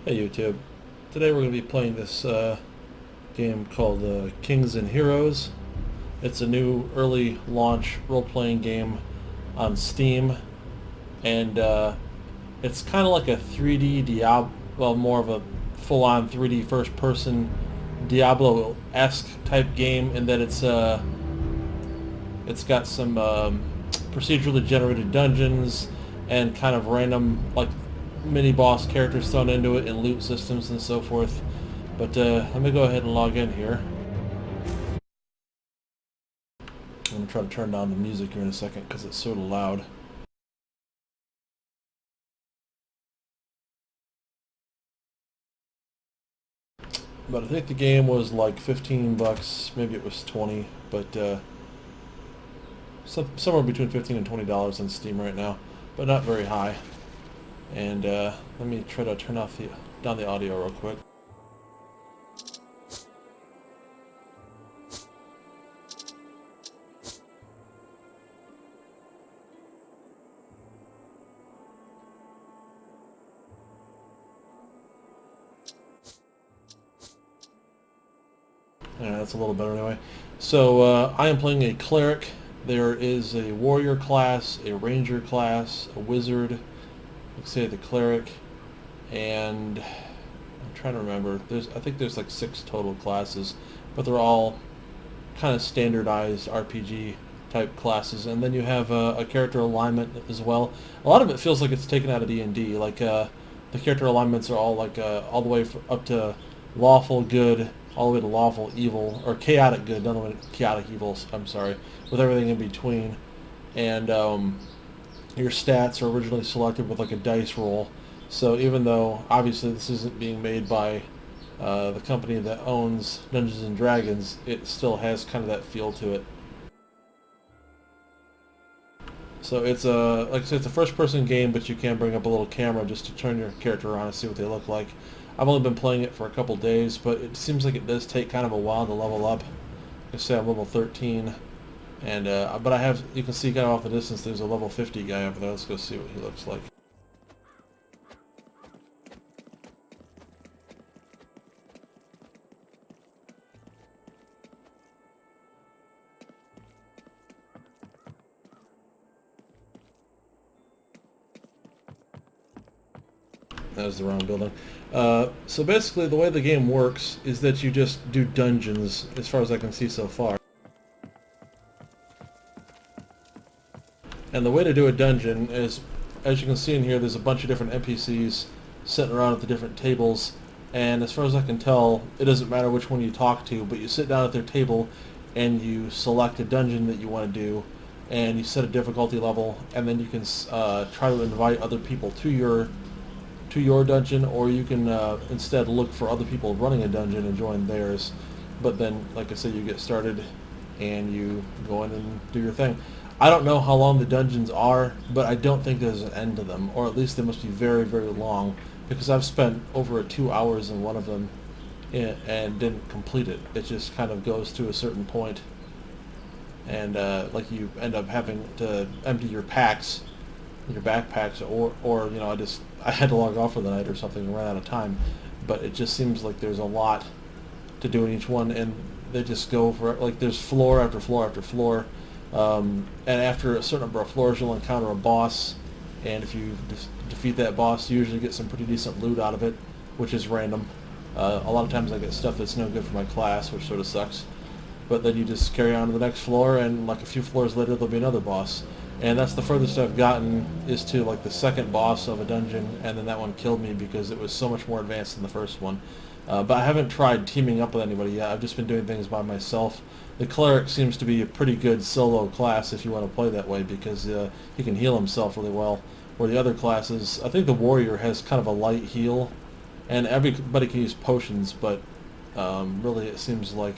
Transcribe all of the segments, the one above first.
Hey YouTube. Today we're going to be playing this game called Kings and Heroes. It's a new early launch role-playing game on Steam, and it's kind of like a 3D Diablo, well, more of a full-on 3D first-person Diablo-esque type game in that it's got some procedurally generated dungeons and kind of random like mini boss characters thrown into it and loot systems and so forth. But let me go ahead and log in here. I'm going to try to turn down the music here in a second because it's sort of loud. But I think the game was like 15 bucks, maybe it was 20, but somewhere between 15 and $20 on Steam right now, but not very high. And let me try to turn down the audio real quick. Yeah, that's a little better anyway. So I am playing a cleric. There is a warrior class, a ranger class, a wizard, let's say the cleric, and I'm trying to remember. I think there's like 6 total classes, but they're all kind of standardized RPG type classes. And then you have a character alignment as well. A lot of it feels like it's taken out of D&D. Like the character alignments are all like all the way up to lawful good, all the way to lawful evil, or chaotic good, not the way to chaotic evil. I'm sorry, with everything in between. And your stats are originally selected with like a dice roll. So even though obviously this isn't being made by the company that owns Dungeons and Dragons, it still has kind of that feel to it. So it's like I said, it's a first-person game, but you can bring up a little camera just to turn your character around and see what they look like. I've only been playing it for a couple days, but it seems like it does take kind of a while to level up. Like I say, I'm level 13, and but you can see kind of off the distance, there's a level 50 guy over there. Let's go see what he looks like. That was the wrong building. So basically, the way the game works is that you just do dungeons, as far as I can see so far. And the way to do a dungeon is, as you can see in here, there's a bunch of different NPCs sitting around at the different tables. And as far as I can tell, it doesn't matter which one you talk to, but you sit down at their table and you select a dungeon that you want to do, and you set a difficulty level, and then you can try to invite other people to your dungeon, or you can instead look for other people running a dungeon and join theirs. But then, like I said, you get started and you go in and do your thing. I don't know how long the dungeons are, but I don't think there's an end to them, or at least they must be very, very long, because I've spent over 2 hours in one of them and didn't complete it. It just kind of goes to a certain point, and like you end up having to empty your backpacks, or you know, I had to log off for the night or something and ran out of time. But it just seems like there's a lot to do in each one, and they just go for, like, there's floor after floor after floor, and after a certain number of floors you'll encounter a boss, and if you defeat that boss, you usually get some pretty decent loot out of it, which is random. A lot of times I get stuff that's no good for my class, which sort of sucks. But then you just carry on to the next floor, and like a few floors later there'll be another boss. And that's the furthest I've gotten, is to like the second boss of a dungeon, and then that one killed me because it was so much more advanced than the first one. But I haven't tried teaming up with anybody yet. I've just been doing things by myself. The cleric seems to be a pretty good solo class if you want to play that way, because he can heal himself really well. Where the other classes, I think the warrior has kind of a light heal, and everybody can use potions, but really it seems like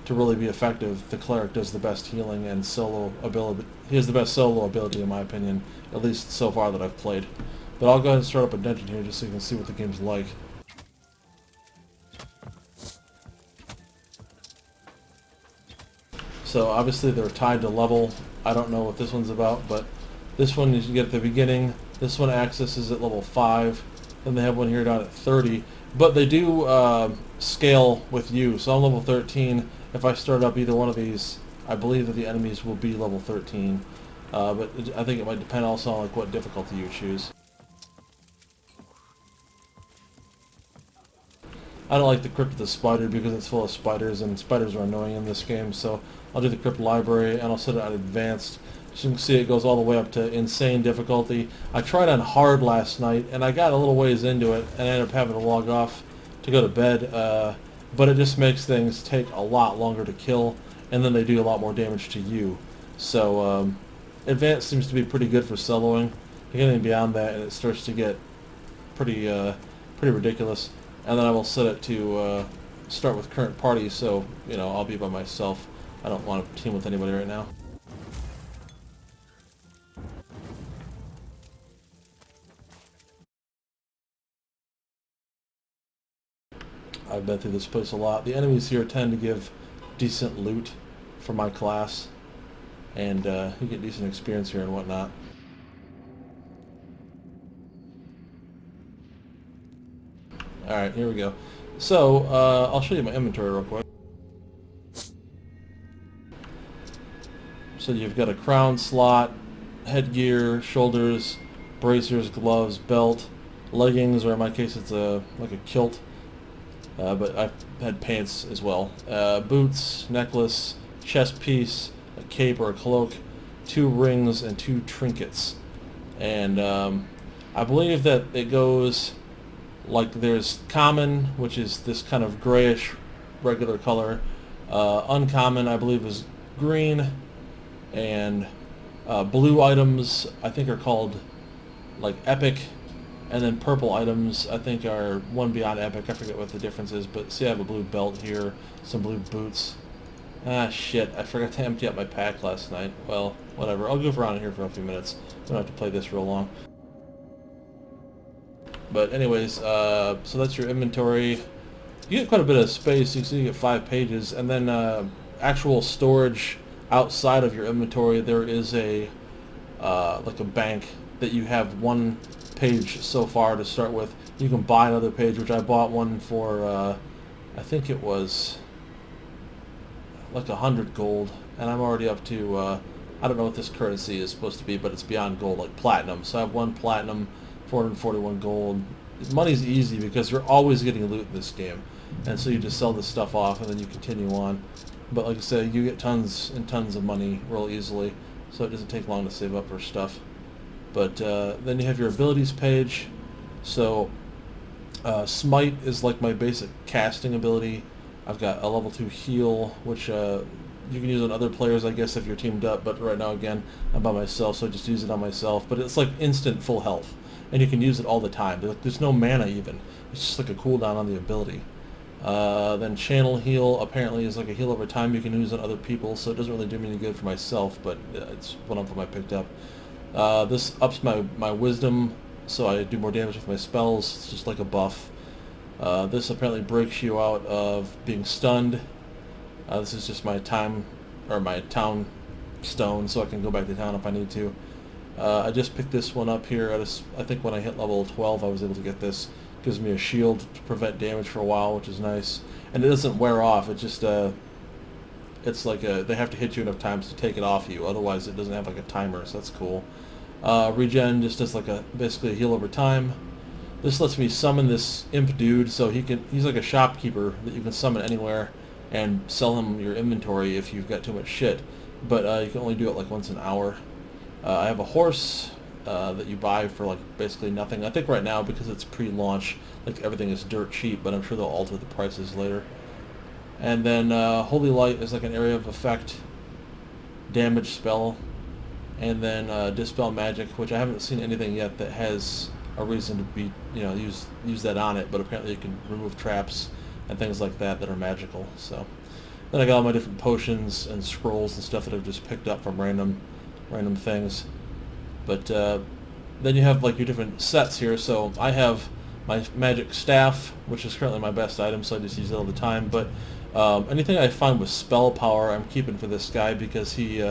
to really be effective, the cleric does the best healing and solo ability. He has the best solo ability in my opinion, at least so far that I've played. But I'll go ahead and start up a dungeon here just so you can see what the game's like. So obviously they're tied to level. I don't know what this one's about, but this one you get at the beginning. This one accesses at level 5. Then they have one here down at 30. But they do scale with you. So I'm level 13. If I start up either one of these, I believe that the enemies will be level 13. But I think it might depend also on like what difficulty you choose. I don't like the Crypt of the Spider because it's full of spiders, and spiders are annoying in this game, so I'll do the Crypt Library, and I'll set it on Advanced. As you can see, it goes all the way up to Insane difficulty. I tried on Hard last night, and I got a little ways into it, and I ended up having to log off to go to bed, but it just makes things take a lot longer to kill, and then they do a lot more damage to you. So, Advanced seems to be pretty good for soloing. Anything beyond that, and it starts to get pretty ridiculous. And then I will set it to start with current party, so, you know, I'll be by myself. I don't want to team with anybody right now. I've been through this place a lot. The enemies here tend to give decent loot for my class, and you get decent experience here and whatnot. Alright, here we go. So, I'll show you my inventory real quick. So you've got a crown slot, headgear, shoulders, bracers, gloves, belt, leggings, or in my case it's like a kilt, but I've had pants as well. Boots, necklace, chest piece, a cape or a cloak, 2 rings, and 2 trinkets. And I believe that it goes... like there's common, which is this kind of grayish regular color. Uncommon, I believe, is green, and blue items I think are called like epic, and then purple items I think are one beyond epic. I forget what the difference is, but see I have a blue belt here, some blue boots. Ah shit, I forgot to empty out my pack last night. Well, whatever, I'll goof around here for a few minutes. Don't have to play this real long. But anyways, so that's your inventory. You get quite a bit of space. You see you get 5 pages, and then actual storage outside of your inventory. There is a like a bank that you have 1 page so far to start with. You can buy another page, which I bought one for I think it was like 100 gold, and I'm already up to I don't know what this currency is supposed to be, but it's beyond gold, like platinum. So I have 1 platinum, 441 gold. Money's easy because you're always getting loot in this game, and so you just sell this stuff off and then you continue on. But like I said, you get tons and tons of money real easily, so it doesn't take long to save up for stuff. But then you have your abilities page. So Smite is like my basic casting ability. I've got a level 2 heal, which you can use on other players, I guess, if you're teamed up, but right now, again, I'm by myself, so I just use it on myself. But it's like instant full health, and you can use it all the time. There's no mana even. It's just like a cooldown on the ability. Then Channel Heal apparently is like a heal over time you can use on other people, so it doesn't really do me any good for myself, but it's one of them I picked up. This ups my wisdom, so I do more damage with my spells. It's just like a buff. This apparently breaks you out of being stunned. This is just my time, or my town stone, so I can go back to town if I need to. I just picked this one up here. I think when I hit level 12 I was able to get this. Gives me a shield to prevent damage for a while, which is nice. And it doesn't wear off. It just, it's like they have to hit you enough times to take it off you. Otherwise it doesn't have like a timer, so that's cool. Regen just does like basically a heal over time. This lets me summon this imp dude, so he's like a shopkeeper that you can summon anywhere and sell him your inventory if you've got too much shit. But you can only do it like once an hour. I have a horse that you buy for like basically nothing. I think right now, because it's pre-launch, like everything is dirt cheap, but I'm sure they'll alter the prices later. And then Holy Light is like an area of effect damage spell. And then Dispel Magic, which I haven't seen anything yet that has a reason to be, use that on it, but apparently you can remove traps and things like that are magical. So then I got all my different potions and scrolls and stuff that I've just picked up from random things. But then you have like your different sets here. So I have my magic staff, which is currently my best item, so I just use it all the time. But anything I find with spell power, I'm keeping for this guy because he,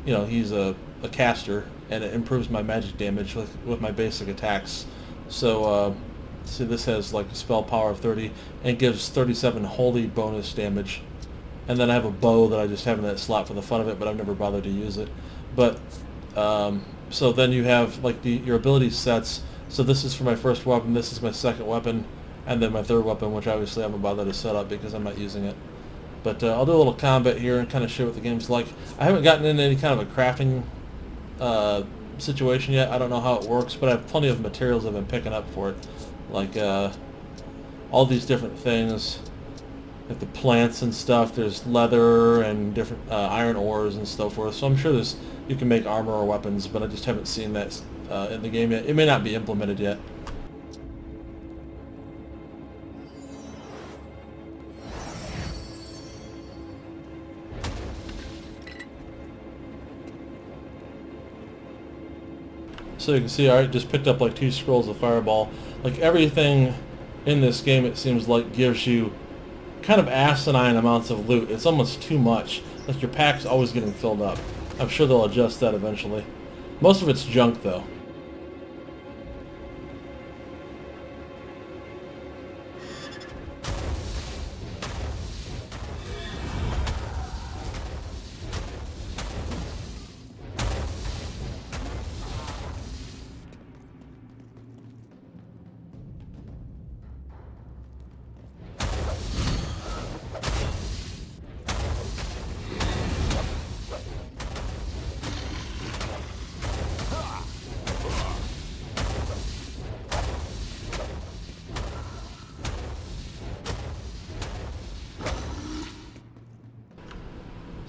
he's a caster, and it improves my magic damage with my basic attacks. So See, this has like a spell power of 30 and gives 37 holy bonus damage. And then I have a bow that I just have in that slot for the fun of it, but I've never bothered to use it. But so then you have like your ability sets. So this is for my first weapon, this is my second weapon, and then my third weapon, which obviously I haven't bothered to set up because I'm not using it. But I'll do a little combat here and kind of show what the game's like. I haven't gotten into any kind of a crafting situation yet. I don't know how it works, but I have plenty of materials I've been picking up for it. Like all these different things, like the plants and stuff. There's leather and different iron ores and so forth. So I'm sure you can make armor or weapons, but I just haven't seen that in the game yet. It may not be implemented yet. So you can see, alright, just picked up like 2 scrolls of fireball. Like everything in this game, it seems like, gives you kind of asinine amounts of loot. It's almost too much. Like your pack's always getting filled up. I'm sure they'll adjust that eventually. Most of it's junk though.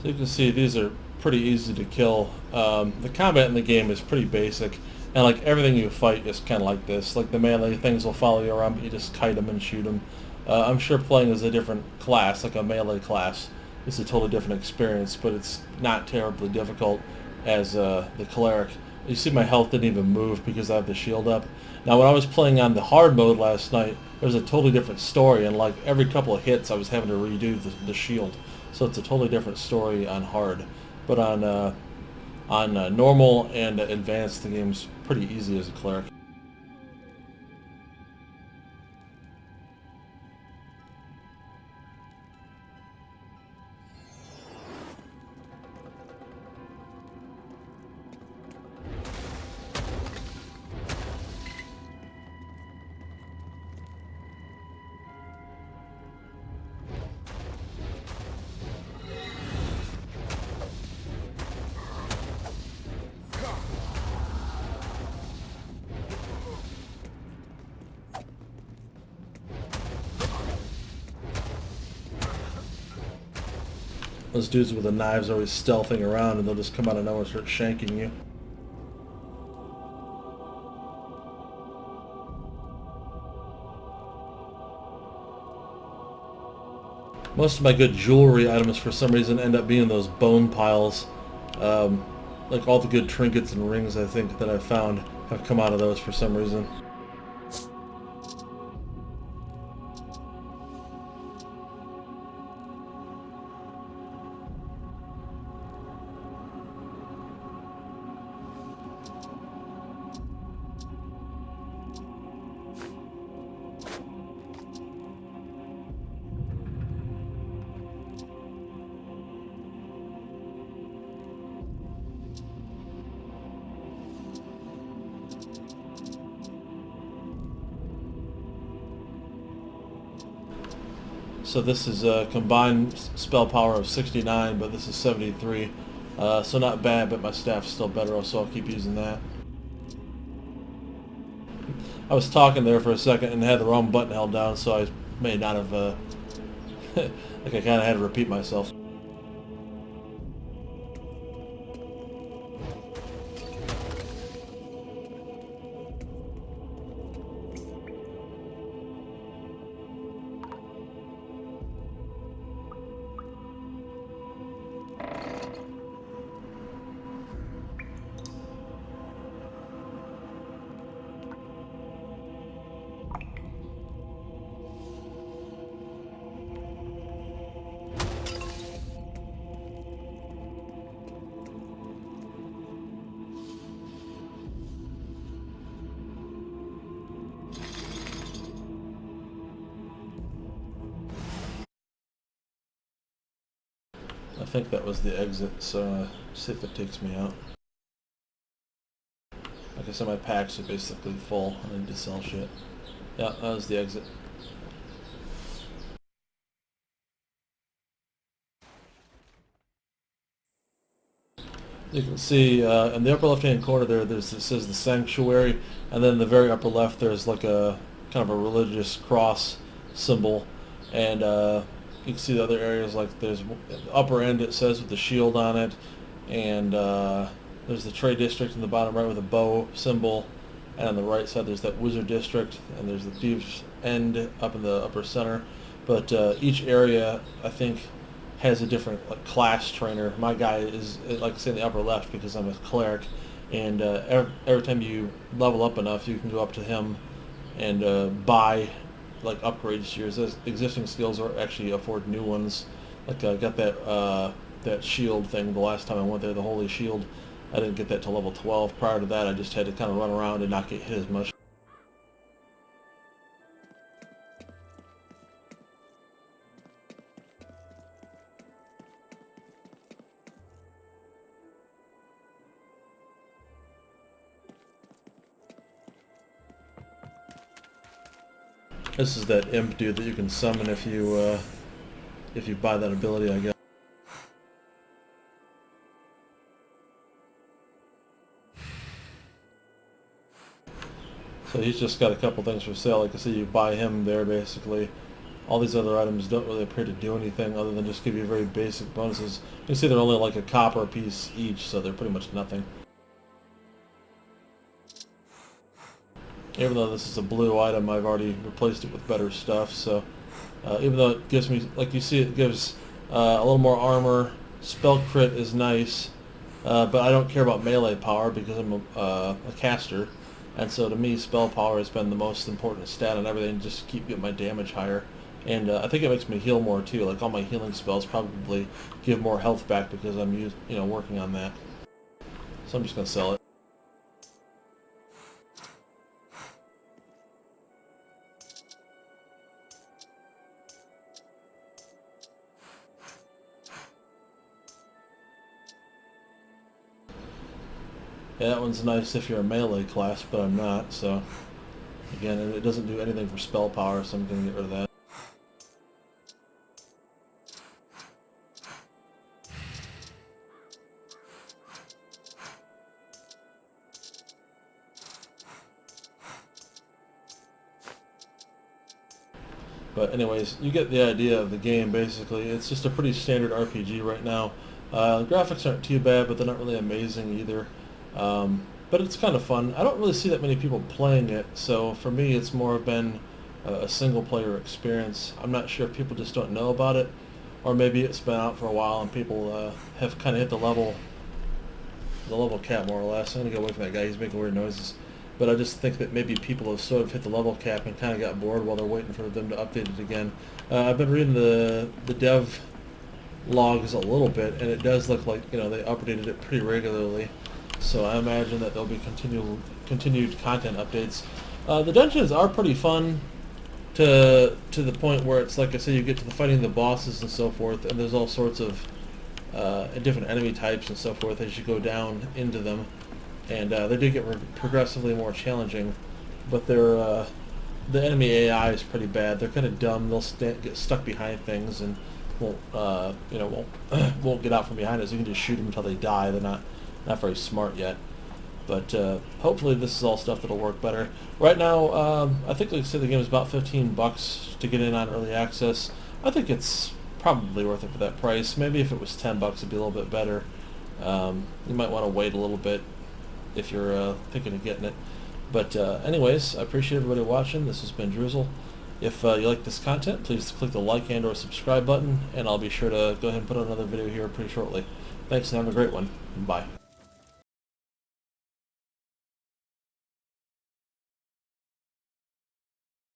So you can see these are pretty easy to kill. The combat in the game is pretty basic, and like everything you fight is kind of like this. Like the melee things will follow you around, but you just kite them and shoot them. I'm sure playing as a different class, like a melee class, is a totally different experience, but it's not terribly difficult as the cleric. You see my health didn't even move because I have the shield up. Now when I was playing on the hard mode last night, there was a totally different story, and like every couple of hits I was having to redo the shield. So it's a totally different story on hard. But on normal and advanced, the game's pretty easy as a cleric. Those dudes with the knives are always stealthing around, and they'll just come out of nowhere and start shanking you. Most of my good jewelry items, for some reason, end up being those bone piles. Like all the good trinkets and rings, I think, that I've found have come out of those for some reason. So this is a combined spell power of 69, but this is 73. So not bad, but my staff's still better, so I'll keep using that. I was talking there for a second and had the wrong button held down, so I may not have, like I kind of had to repeat myself. I think that was the exit, so see if it takes me out. Like I said, my packs are basically full. I need to sell shit. Yeah, that was the exit. You can see in the upper left-hand corner there, it says the sanctuary, and then in the very upper left, there's like a kind of a religious cross symbol, and you can see the other areas, like there's the upper end, it says, with the shield on it, and there's the trade district in the bottom right with a bow symbol, and on the right side there's that wizard district, and there's the thieves end up in the upper center. But each area, I think, has a different like class trainer. My guy is, like I say, in the upper left because I'm a cleric, and every time you level up enough, you can go up to him and buy like upgrades to your existing skills, or actually afford new ones. Like I got that shield thing the last time I went there, the holy shield. I didn't get that till level 12. Prior to that, I just had to kind of run around and not get hit as much. This is that imp dude that you can summon if you buy that ability, I guess. So he's just got a couple things for sale. Like I said, you buy him there basically. All these other items don't really appear to do anything other than just give you very basic bonuses. You can see they're only like a copper piece each, so they're pretty much nothing. Even though this is a blue item, I've already replaced it with better stuff, so even though it gives me, like you see, it gives a little more armor, spell crit is nice, but I don't care about melee power because I'm a caster, and so to me spell power has been the most important stat on everything, just to keep getting my damage higher. And I think it makes me heal more too, like all my healing spells probably give more health back because I'm working on that. So I'm just going to sell it. Yeah, that one's nice if you're a melee class, but I'm not, so again, it doesn't do anything for spell power, so I'm going to get rid of that. But anyways, you get the idea of the game basically. It's just a pretty standard RPG right now. The graphics aren't too bad, but they're not really amazing either. But it's kind of fun. I don't really see that many people playing it, so for me it's more been a single player experience. I'm not sure if people just don't know about it, or maybe it's been out for a while and people have kind of hit the level cap more or less. I'm going to get away from that guy, he's making weird noises. But I just think that maybe people have sort of hit the level cap and kind of got bored while they're waiting for them to update it again. I've been reading the dev logs a little bit, and it does look like they updated it pretty regularly. So I imagine that there'll be continued content updates. The dungeons are pretty fun to the point where it's like I said, you get to the fighting the bosses and so forth, and there's all sorts of different enemy types and so forth as you go down into them. And they do get progressively more challenging, but the enemy AI is pretty bad. They're kind of dumb. They'll get stuck behind things and won't get out from behind us. You can just shoot them until they die. They're not very smart yet. But hopefully this is all stuff that'll work better. Right now, I think like I said, the game is about $15 to get in on early access. I think it's probably worth it for that price. Maybe if it was $10, it'd be a little bit better. You might want to wait a little bit if you're thinking of getting it. But anyways, I appreciate everybody watching. This has been Drizzle. If you like this content, please click the like and or subscribe button, and I'll be sure to go ahead and put out another video here pretty shortly. Thanks and have a great one. Bye.